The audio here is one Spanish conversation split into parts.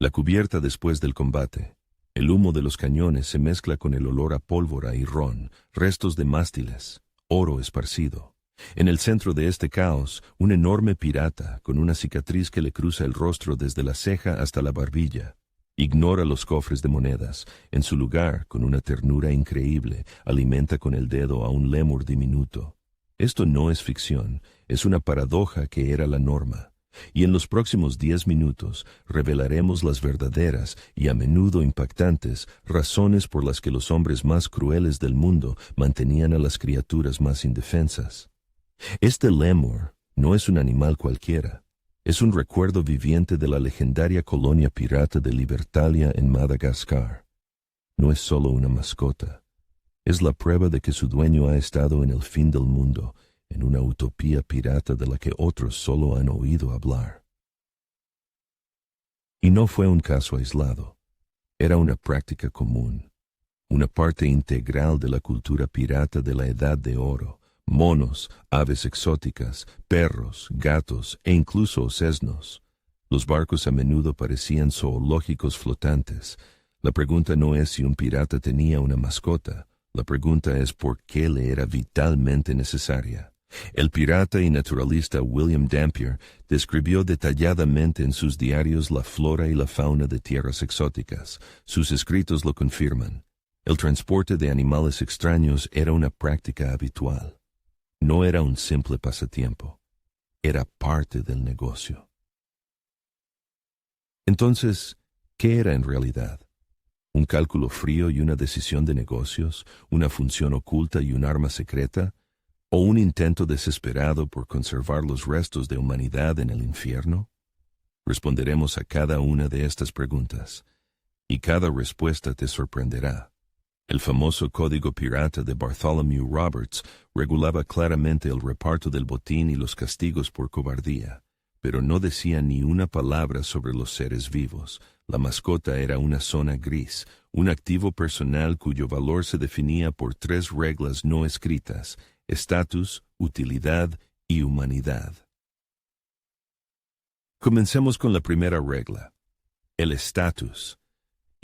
La cubierta después del combate. El humo de los cañones se mezcla con el olor a pólvora y ron, restos de mástiles, oro esparcido. En el centro de este caos, un enorme pirata, con una cicatriz que le cruza el rostro desde la ceja hasta la barbilla. Ignora los cofres de monedas. En su lugar, con una ternura increíble, alimenta con el dedo a un lémur diminuto. Esto no es ficción, es una paradoja que era la norma. Y en los próximos 10 minutos revelaremos las verdaderas y a menudo impactantes razones por las que los hombres más crueles del mundo mantenían a las criaturas más indefensas. Este lémur no es un animal cualquiera. Es un recuerdo viviente de la legendaria colonia pirata de Libertalia en Madagascar. No es solo una mascota. Es la prueba de que su dueño ha estado en el fin del mundo, en una utopía pirata de la que otros solo han oído hablar. Y no fue un caso aislado. Era una práctica común, una parte integral de la cultura pirata de la Edad de Oro. Monos, aves exóticas, perros, gatos e incluso sesnos. Los barcos a menudo parecían zoológicos flotantes. La pregunta no es si un pirata tenía una mascota. La pregunta es por qué le era vitalmente necesaria. El pirata y naturalista William Dampier describió detalladamente en sus diarios la flora y la fauna de tierras exóticas. Sus escritos lo confirman. El transporte de animales extraños era una práctica habitual. No era un simple pasatiempo. Era parte del negocio. Entonces, ¿qué era en realidad? ¿Un cálculo frío y una decisión de negocios? ¿Una función oculta y un arma secreta? ¿O un intento desesperado por conservar los restos de humanidad en el infierno? Responderemos a cada una de estas preguntas, y cada respuesta te sorprenderá. El famoso Código Pirata de Bartholomew Roberts regulaba claramente el reparto del botín y los castigos por cobardía, pero no decía ni una palabra sobre los seres vivos. La mascota era una zona gris, un activo personal cuyo valor se definía por 3 reglas no escritas: estatus, utilidad y humanidad. Comencemos con la primera regla, el estatus.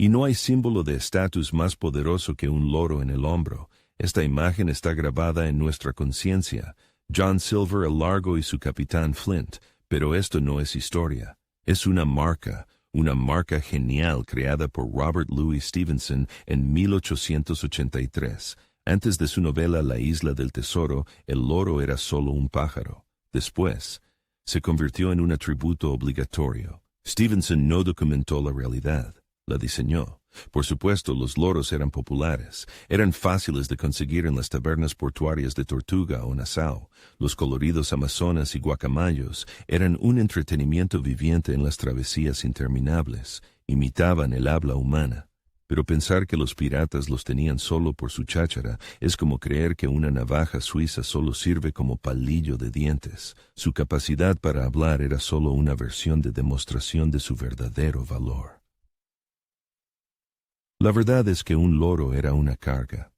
Y no hay símbolo de estatus más poderoso que un loro en el hombro. Esta imagen está grabada en nuestra conciencia. John Silver el Largo y su capitán Flint. Pero esto no es historia. Es una marca genial creada por Robert Louis Stevenson en 1883. Antes de su novela La Isla del Tesoro, el loro era solo un pájaro. Después, se convirtió en un atributo obligatorio. Stevenson no documentó la realidad. La diseñó. Por supuesto, los loros eran populares. Eran fáciles de conseguir en las tabernas portuarias de Tortuga o Nassau. Los coloridos amazonas y guacamayos eran un entretenimiento viviente en las travesías interminables. Imitaban el habla humana. Pero pensar que los piratas los tenían solo por su cháchara es como creer que una navaja suiza solo sirve como palillo de dientes. Su capacidad para hablar era solo una versión de demostración de su verdadero valor. La verdad es que un loro era una carga.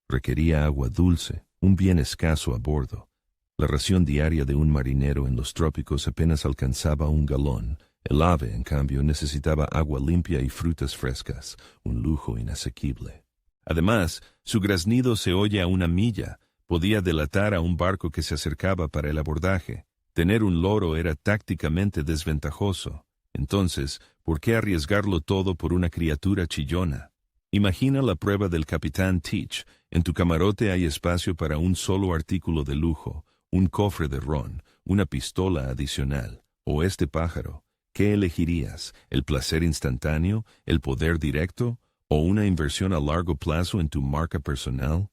Requería agua dulce, un bien escaso a bordo. La ración diaria de un marinero en los trópicos apenas alcanzaba 1 galón. El ave, en cambio, necesitaba agua limpia y frutas frescas, un lujo inasequible. Además, su graznido se oye a 1 milla. Podía delatar a un barco que se acercaba para el abordaje. Tener un loro era tácticamente desventajoso. Entonces, ¿por qué arriesgarlo todo por una criatura chillona? Imagina la prueba del capitán Teach. En tu camarote hay espacio para un solo artículo de lujo, un cofre de ron, una pistola adicional, o este pájaro. ¿Qué elegirías? ¿El placer instantáneo, el poder directo, o una inversión a largo plazo en tu marca personal?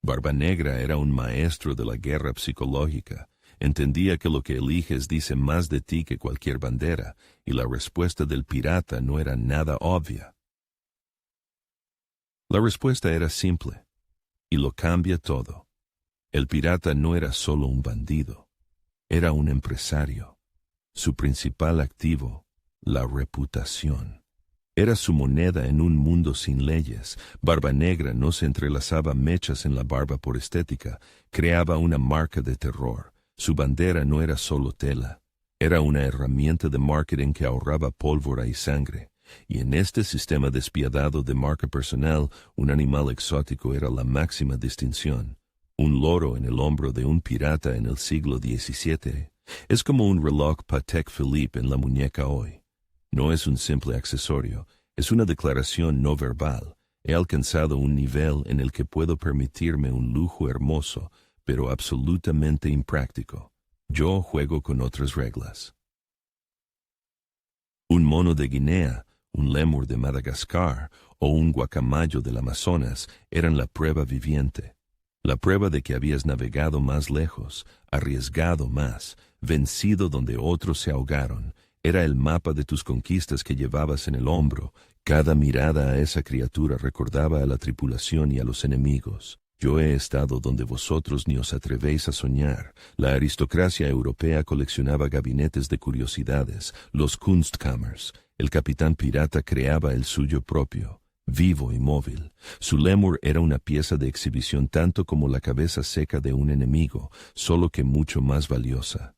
Barbanegra era un maestro de la guerra psicológica. Entendía que lo que eliges dice más de ti que cualquier bandera, y la respuesta del pirata no era nada obvia. La respuesta era simple, y lo cambia todo. El pirata no era solo un bandido, era un empresario. Su principal activo, la reputación. Era su moneda en un mundo sin leyes. Barbanegra no se entrelazaba mechas en la barba por estética, creaba una marca de terror. Su bandera no era solo tela, era una herramienta de marketing que ahorraba pólvora y sangre. y en este sistema despiadado de marca personal, un animal exótico era la máxima distinción. Un loro en el hombro de un pirata en el siglo XVII es como un reloj Patek Philippe en la muñeca hoy. No es un simple accesorio, es una declaración no verbal. He alcanzado un nivel en el que puedo permitirme un lujo hermoso, pero absolutamente impráctico. Yo juego con otras reglas. Un mono de Guinea, un lémur de Madagascar o un guacamayo del Amazonas eran la prueba viviente. La prueba de que habías navegado más lejos, arriesgado más, vencido donde otros se ahogaron. Era el mapa de tus conquistas que llevabas en el hombro. Cada mirada a esa criatura recordaba a la tripulación y a los enemigos. Yo he estado donde vosotros ni os atrevéis a soñar. La aristocracia europea coleccionaba gabinetes de curiosidades, los Kunstkammers. El capitán pirata creaba el suyo propio, vivo y móvil. Su lémur era una pieza de exhibición tanto como la cabeza seca de un enemigo, solo que mucho más valiosa.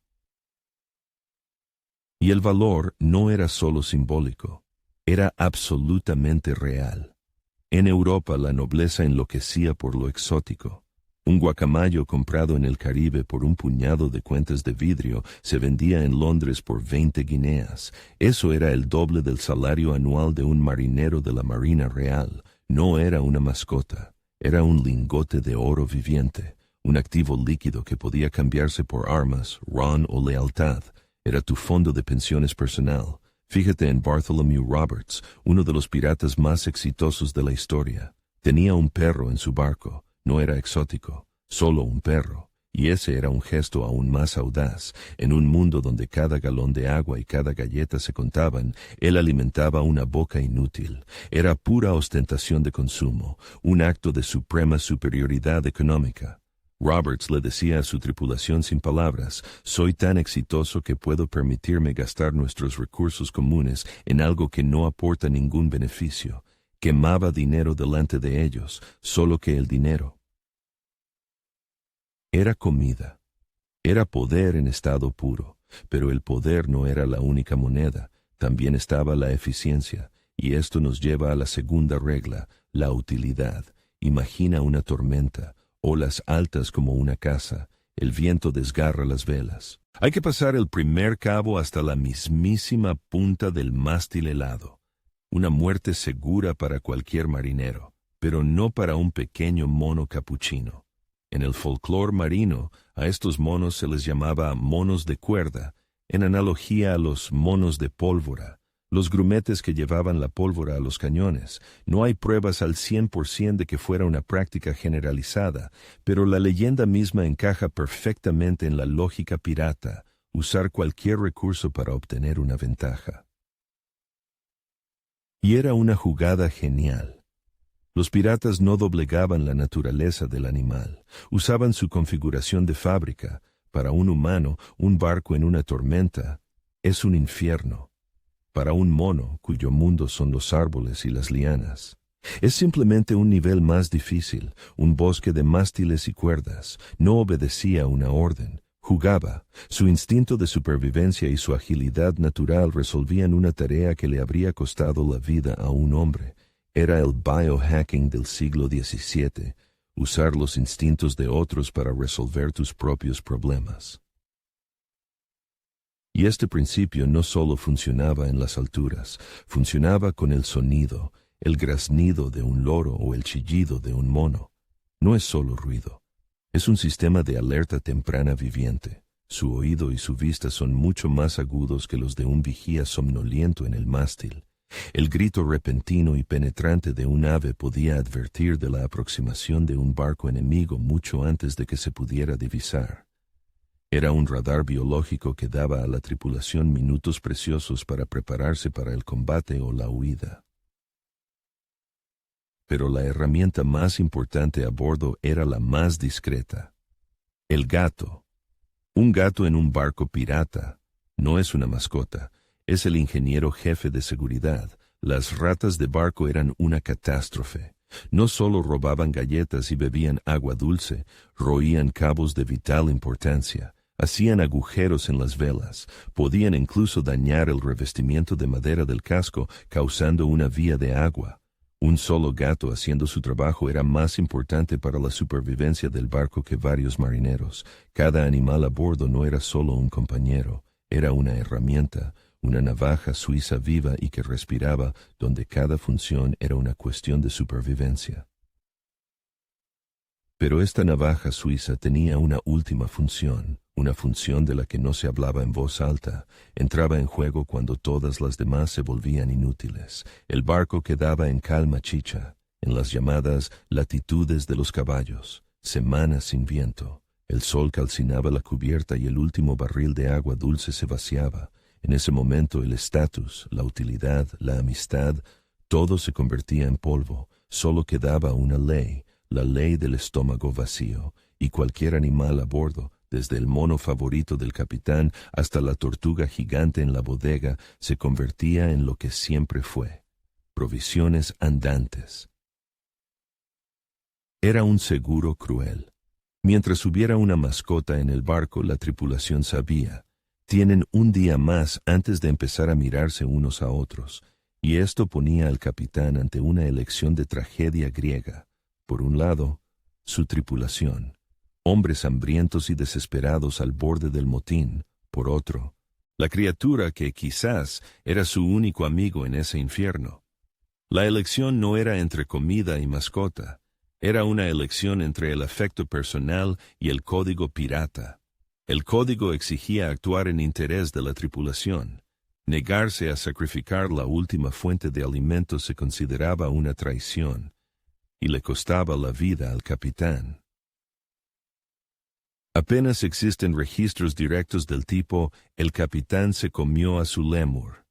Y el valor no era solo simbólico, era absolutamente real. En Europa la nobleza enloquecía por lo exótico. Un guacamayo comprado en el Caribe por un puñado de cuentas de vidrio se vendía en Londres por 20 guineas. Eso era el doble del salario anual de un marinero de la Marina Real. No era una mascota, era un lingote de oro viviente, un activo líquido que podía cambiarse por armas, ron o lealtad. Era tu fondo de pensiones personal. Fíjate en Bartholomew Roberts, uno de los piratas más exitosos de la historia. Tenía un perro en su barco, no era exótico, solo un perro, y ese era un gesto aún más audaz. En un mundo donde cada galón de agua y cada galleta se contaban, él alimentaba una boca inútil. Era pura ostentación de consumo, un acto de suprema superioridad económica. Roberts le decía a su tripulación sin palabras, soy tan exitoso que puedo permitirme gastar nuestros recursos comunes en algo que no aporta ningún beneficio. Quemaba dinero delante de ellos, solo que el dinero. Era comida, era poder en estado puro, pero el poder no era la única moneda, también estaba la eficiencia, y esto nos lleva a la segunda regla, la utilidad. Imagina una tormenta, olas altas como una casa, el viento desgarra las velas. Hay que pasar el primer cabo hasta la mismísima punta del mástil helado. Una muerte segura para cualquier marinero, pero no para un pequeño mono capuchino. En el folclore marino, a estos monos se les llamaba monos de cuerda, en analogía a los monos de pólvora, los grumetes que llevaban la pólvora a los cañones. No hay pruebas al 100% de que fuera una práctica generalizada, pero la leyenda misma encaja perfectamente en la lógica pirata, usar cualquier recurso para obtener una ventaja. Y era una jugada genial. Los piratas no doblegaban la naturaleza del animal, usaban su configuración de fábrica. Para un humano, un barco en una tormenta es un infierno. Para un mono, cuyo mundo son los árboles y las lianas, es simplemente un nivel más difícil, un bosque de mástiles y cuerdas. No obedecía una orden, jugaba. Su instinto de supervivencia y su agilidad natural resolvían una tarea que le habría costado la vida a un hombre. Era el biohacking del siglo XVII, usar los instintos de otros para resolver tus propios problemas. Y este principio no solo funcionaba en las alturas, funcionaba con el sonido, el graznido de un loro o el chillido de un mono. No es solo ruido, es un sistema de alerta temprana viviente. Su oído y su vista son mucho más agudos que los de un vigía somnoliento en el mástil. El grito repentino y penetrante de un ave podía advertir de la aproximación de un barco enemigo mucho antes de que se pudiera divisar. Era un radar biológico que daba a la tripulación minutos preciosos para prepararse para el combate o la huida. Pero la herramienta más importante a bordo era la más discreta: el gato. Un gato en un barco pirata no es una mascota, es el ingeniero jefe de seguridad. Las ratas de barco eran una catástrofe. No solo robaban galletas y bebían agua dulce, roían cabos de vital importancia. Hacían agujeros en las velas, podían incluso dañar el revestimiento de madera del casco, causando una vía de agua. Un solo gato haciendo su trabajo era más importante para la supervivencia del barco que varios marineros. Cada animal a bordo no era solo un compañero, era una herramienta, una navaja suiza viva y que respiraba, donde cada función era una cuestión de supervivencia. Pero esta navaja suiza tenía una última función, una función de la que no se hablaba en voz alta. Entraba en juego cuando todas las demás se volvían inútiles. El barco quedaba en calma chicha, en las llamadas latitudes de los caballos, semanas sin viento. El sol calcinaba la cubierta y el último barril de agua dulce se vaciaba. En ese momento el estatus, la utilidad, la amistad, todo se convertía en polvo. Solo quedaba una ley, la ley del estómago vacío, y cualquier animal a bordo, desde el mono favorito del capitán hasta la tortuga gigante en la bodega, se convertía en lo que siempre fue: provisiones andantes. Era un seguro cruel. Mientras hubiera una mascota en el barco, la tripulación sabía: tienen un día más antes de empezar a mirarse unos a otros, y esto ponía al capitán ante una elección de tragedia griega. Por un lado, su tripulación, hombres hambrientos y desesperados al borde del motín. Por otro, la criatura que quizás era su único amigo en ese infierno. La elección no era entre comida y mascota, era una elección entre el afecto personal y el código pirata. El código exigía actuar en interés de la tripulación. Negarse a sacrificar la última fuente de alimento se consideraba una traición, y le costaba la vida al capitán. Apenas existen registros directos del tipo «el capitán se comió a su lémur»,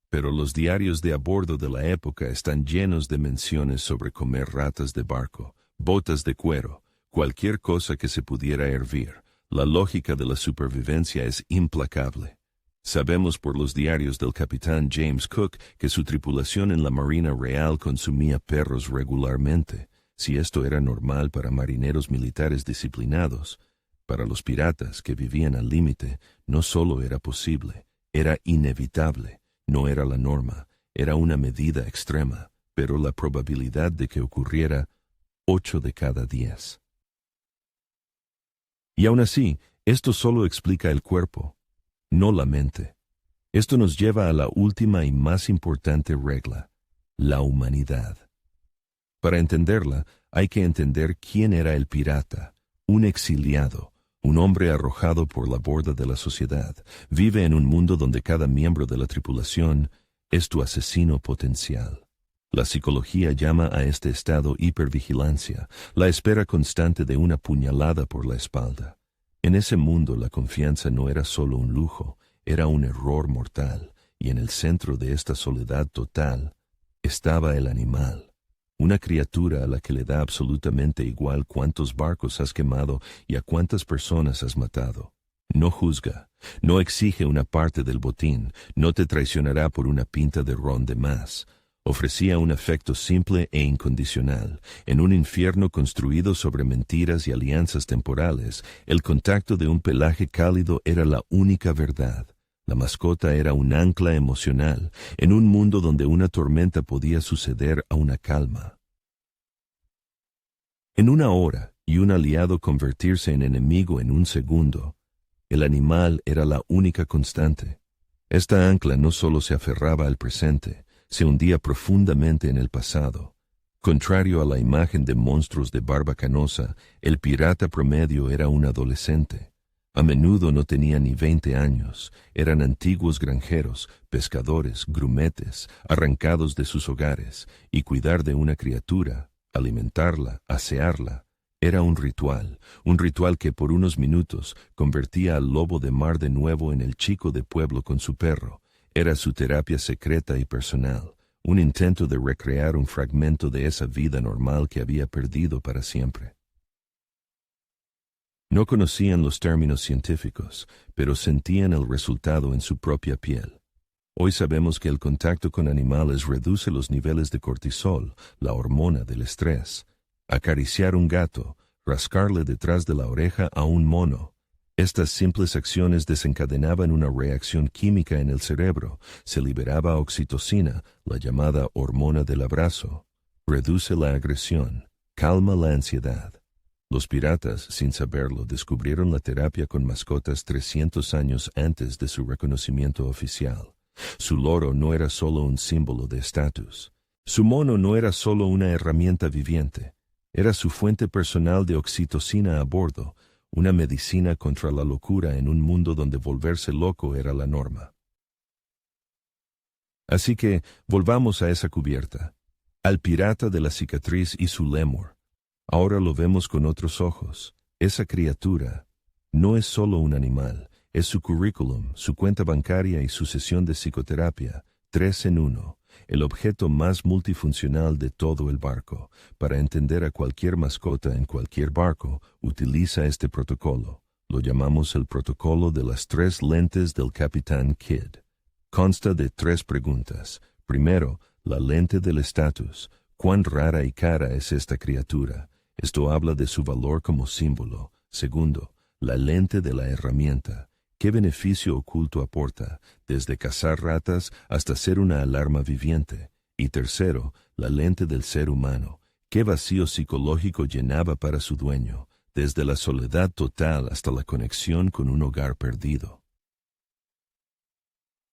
pero los diarios de a bordo de la época están llenos de menciones sobre comer ratas de barco, botas de cuero, cualquier cosa que se pudiera hervir. La lógica de la supervivencia es implacable. Sabemos por los diarios del capitán James Cook que su tripulación en la Marina Real consumía perros regularmente. Si esto era normal para marineros militares disciplinados, para los piratas que vivían al límite, no solo era posible, era inevitable. No era la norma, era una medida extrema, pero la probabilidad de que ocurriera 8 de cada 10. Y aún así, esto solo explica el cuerpo, no la mente. Esto nos lleva a la última y más importante regla: la humanidad. Para entenderla, hay que entender quién era el pirata, un exiliado, un hombre arrojado por la borda de la sociedad. Vive en un mundo donde cada miembro de la tripulación es tu asesino potencial. La psicología llama a este estado hipervigilancia, la espera constante de una puñalada por la espalda. En ese mundo la confianza no era solo un lujo, era un error mortal, y en el centro de esta soledad total estaba el animal. Una criatura a la que le da absolutamente igual cuántos barcos has quemado y a cuántas personas has matado. No juzga, no exige una parte del botín, no te traicionará por una pinta de ron de más. Ofrecía un afecto simple e incondicional. En un infierno construido sobre mentiras y alianzas temporales, el contacto de un pelaje cálido era la única verdad. La mascota era un ancla emocional, en un mundo donde una tormenta podía suceder a una calma. En una hora, y un aliado convertirse en enemigo en un segundo, el animal era la única constante. Esta ancla no solo se aferraba al presente, se hundía profundamente en el pasado. Contrario a la imagen de monstruos de barba canosa, el pirata promedio era un adolescente. A menudo no tenía ni 20 años, eran antiguos granjeros, pescadores, grumetes, arrancados de sus hogares, y cuidar de una criatura, alimentarla, asearla, era un ritual que por unos minutos convertía al lobo de mar de nuevo en el chico de pueblo con su perro. Era su terapia secreta y personal, un intento de recrear un fragmento de esa vida normal que había perdido para siempre. No conocían los términos científicos, pero sentían el resultado en su propia piel. Hoy sabemos que el contacto con animales reduce los niveles de cortisol, la hormona del estrés. Acariciar un gato, rascarle detrás de la oreja a un mono, Estas simples acciones desencadenaban una reacción química en el cerebro. Se liberaba oxitocina, la llamada hormona del abrazo. Reduce la agresión, calma la ansiedad. Los piratas, sin saberlo, descubrieron la terapia con mascotas 300 años antes de su reconocimiento oficial. Su loro no era solo un símbolo de estatus. Su mono no era solo una herramienta viviente. Era su fuente personal de oxitocina a bordo, una medicina contra la locura en un mundo donde volverse loco era la norma. Así que volvamos a esa cubierta, al pirata de la cicatriz y su lémur. Ahora lo vemos con otros ojos. Esa criatura no es solo un animal, es su currículum, su cuenta bancaria y su sesión de psicoterapia, 3 en 1, el objeto más multifuncional de todo el barco. Para entender a cualquier mascota en cualquier barco, utiliza este protocolo. Lo llamamos el protocolo de las 3 lentes del Capitán Kidd. Consta de 3 preguntas. Primero, la lente del estatus. ¿Cuán rara y cara es esta criatura? Esto habla de su valor como símbolo. Segundo, la lente de la herramienta. ¿Qué beneficio oculto aporta, desde cazar ratas hasta ser una alarma viviente? Y tercero, la lente del ser humano. ¿Qué vacío psicológico llenaba para su dueño, desde la soledad total hasta la conexión con un hogar perdido?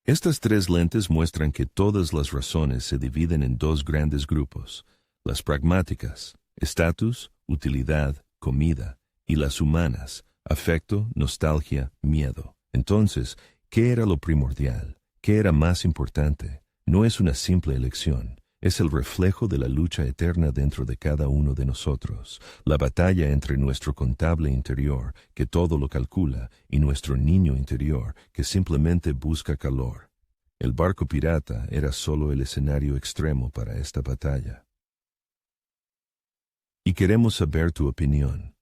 Estas 3 lentes muestran que todas las razones se dividen en 2 grandes grupos: las pragmáticas, estatus, utilidad, comida, y las humanas, afecto, nostalgia, miedo. Entonces, ¿qué era lo primordial? ¿Qué era más importante? No es una simple elección, es el reflejo de la lucha eterna dentro de cada uno de nosotros, la batalla entre nuestro contable interior, que todo lo calcula, y nuestro niño interior, que simplemente busca calor. El barco pirata era solo el escenario extremo para esta batalla. Y queremos saber tu opinión.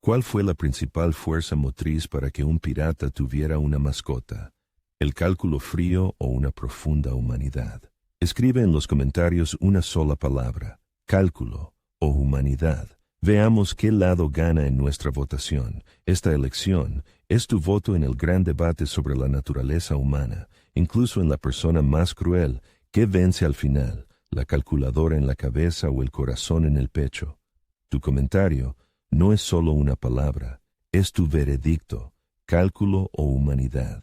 ¿Cuál fue la principal fuerza motriz para que un pirata tuviera una mascota? ¿El cálculo frío o una profunda humanidad? Escribe en los comentarios una sola palabra: cálculo o humanidad. Veamos qué lado gana en nuestra votación. Esta elección es tu voto en el gran debate sobre la naturaleza humana, incluso en la persona más cruel. ¿Qué vence al final? ¿La calculadora en la cabeza o el corazón en el pecho? Tu comentario no es solo una palabra, es tu veredicto, cálculo o humanidad.